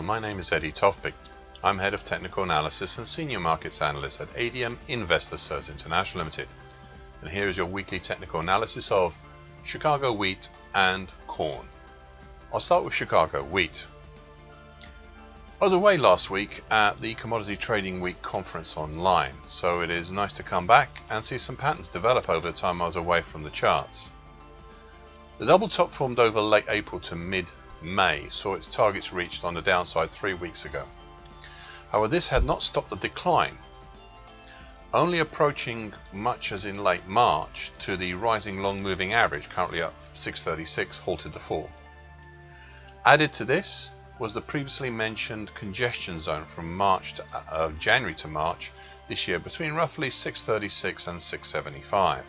my name is Eddie Tofpik. I'm Head of Technical Analysis and Senior Markets Analyst at ADM Investor Search International Limited. And here is your weekly technical analysis of Chicago wheat and corn. I'll start with Chicago wheat. I was away last week at the Commodity Trading Week conference online, so it is nice to come back and see some patterns develop over the time I was away from the charts. The double top formed over late April to mid-May saw its targets reached on the downside 3 weeks ago. However, this had not stopped the decline, only approaching much as in late March to the rising long moving average, currently up 636, halted the fall. Added to this was the previously mentioned congestion zone from January to March this year between roughly 636 and 675.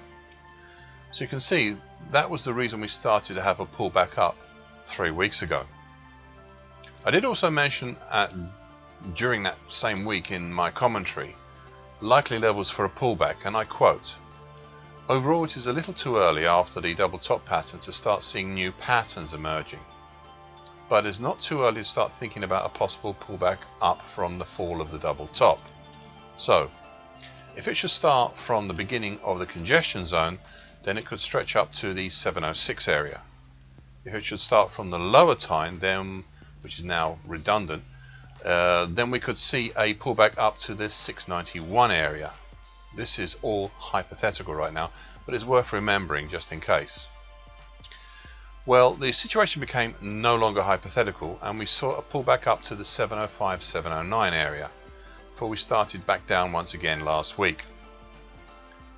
So you can see that was the reason we started to have a pullback up 3 weeks ago. I did also mention during that same week in my commentary likely levels for a pullback, and I quote, "Overall it is a little too early after the double top pattern to start seeing new patterns emerging, but it's not too early to start thinking about a possible pullback up from the fall of the double top. So if it should start from the beginning of the congestion zone, then it could stretch up to the 706 area. If it should start from the lower time, then, which is now redundant, then we could see a pullback up to the 691 area. This is all hypothetical right now, but it's worth remembering just in case. Well, the situation became no longer hypothetical, and we saw a pullback up to the 705, 709 area before we started back down once again last week.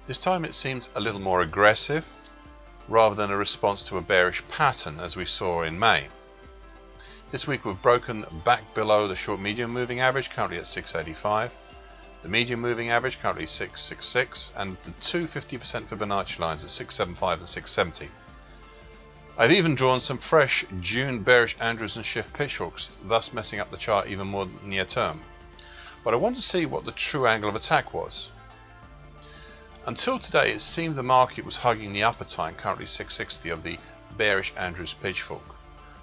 This time it seems a little more aggressive rather than a response to a bearish pattern as we saw in May. This week we've broken back below the short medium moving average, currently at 685, the medium moving average currently 666, and the two 50% Fibonacci lines at 675 and 670. I've even drawn some fresh June bearish Andrews and Shift pitchforks, thus messing up the chart even more near term. But I want to see what the true angle of attack was. Until today, it seemed the market was hugging the upper time, currently 660, of the bearish Andrews pitchfork,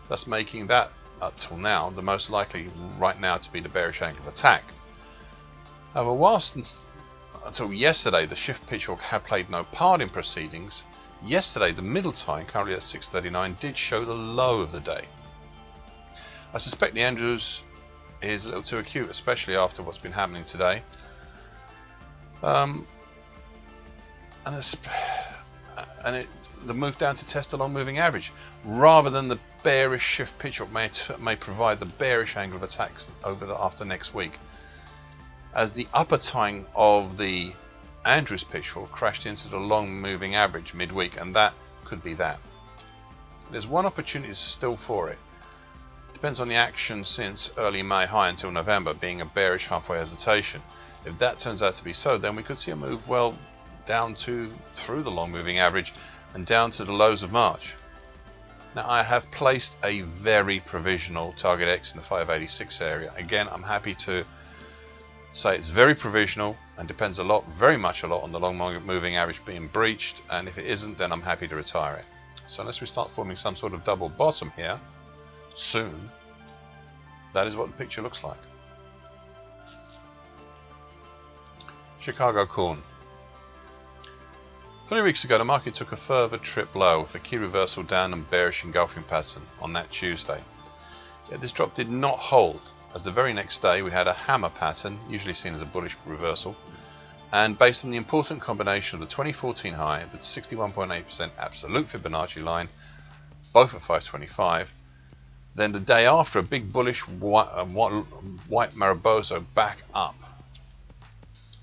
thus making that, up till now, the most likely right now to be the bearish angle of attack. However, whilst until yesterday the Shift pitchfork had played no part in proceedings, yesterday the middle time, currently at 639, did show the low of the day. I suspect the Andrews is a little too acute, especially after what's been happening today. The move down to test the long moving average rather than the bearish Shift pitchfork may provide the bearish angle of attacks after next week, as the upper time of the Andrews pitchfork crashed into the long moving average midweek, and that could be that. There's one opportunity still for it. Depends on the action since early May high until November being a bearish halfway hesitation. If that turns out to be so, then we could see a move well down through the long moving average and down to the lows of March. Now I have placed a very provisional target X in the 586 area. Again, I'm happy to say it's very provisional and depends very much a lot on the long moving average being breached, and if it isn't, then I'm happy to retire it. So unless we start forming some sort of double bottom here soon, that is what the picture looks like. Chicago corn. 3 weeks ago, the market took a further trip low with a key reversal down and bearish engulfing pattern on that Tuesday. Yet this drop did not hold, as the very next day we had a hammer pattern, usually seen as a bullish reversal, and based on the important combination of the 2014 high, the 61.8% absolute Fibonacci line, both at 525, then the day after a big bullish white Mariposa back up.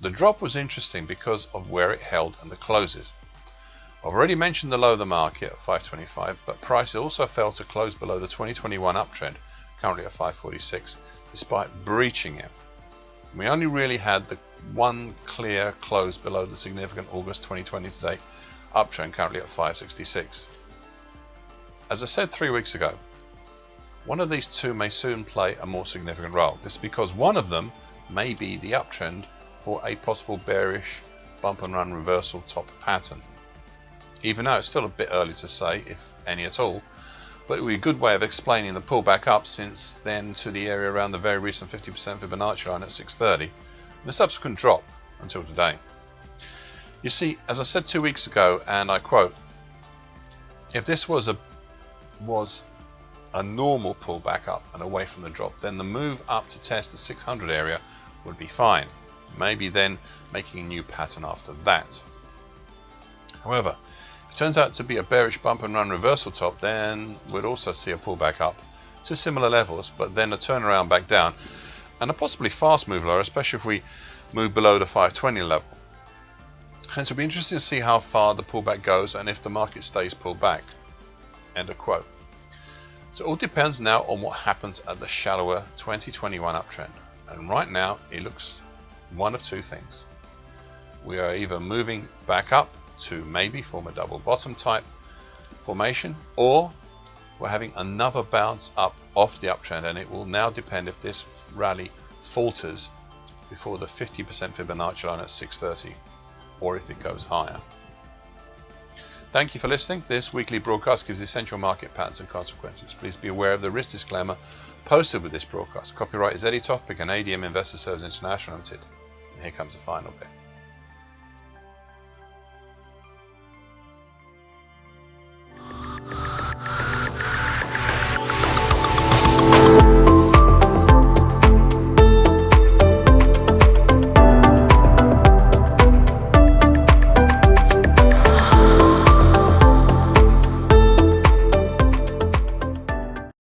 The drop was interesting because of where it held and the closes. I've already mentioned the low of the market at 525, but price also fell to close below the 2021 uptrend, currently at 546, despite breaching it. We only really had the one clear close below the significant August 2020 to date uptrend, currently at 566. As I said 3 weeks ago, one of these two may soon play a more significant role. This is because one of them may be the uptrend for a possible bearish bump and run reversal top pattern. Even though it's still a bit early to say, if any at all, but it would be a good way of explaining the pullback up since then to the area around the very recent 50% Fibonacci line at 630 and the subsequent drop until today. You see, as I said 2 weeks ago, and I quote, if this was a normal pullback up and away from the drop, then the move up to test the 600 area would be fine, maybe then making a new pattern after that. However, if it turns out to be a bearish bump and run reversal top, then we'd also see a pullback up to similar levels, but then a turnaround back down and a possibly fast move lower, especially if we move below the 520 level. Hence, it'll be interesting to see how far the pullback goes and if the market stays pulled back. End of quote. So it all depends now on what happens at the shallower 2021 uptrend. And right now, it looks one of two things. We are either moving back up to maybe form a double bottom type formation, or we're having another bounce up off the uptrend, and it will now depend if this rally falters before the 50% Fibonacci line at 630 or if it goes higher. Thank you for listening. This weekly broadcast gives essential market patterns and consequences. Please be aware of the risk disclaimer posted with this broadcast. Copyright is Tofpik and ADM Investor Services International Limited. And here comes the final bit.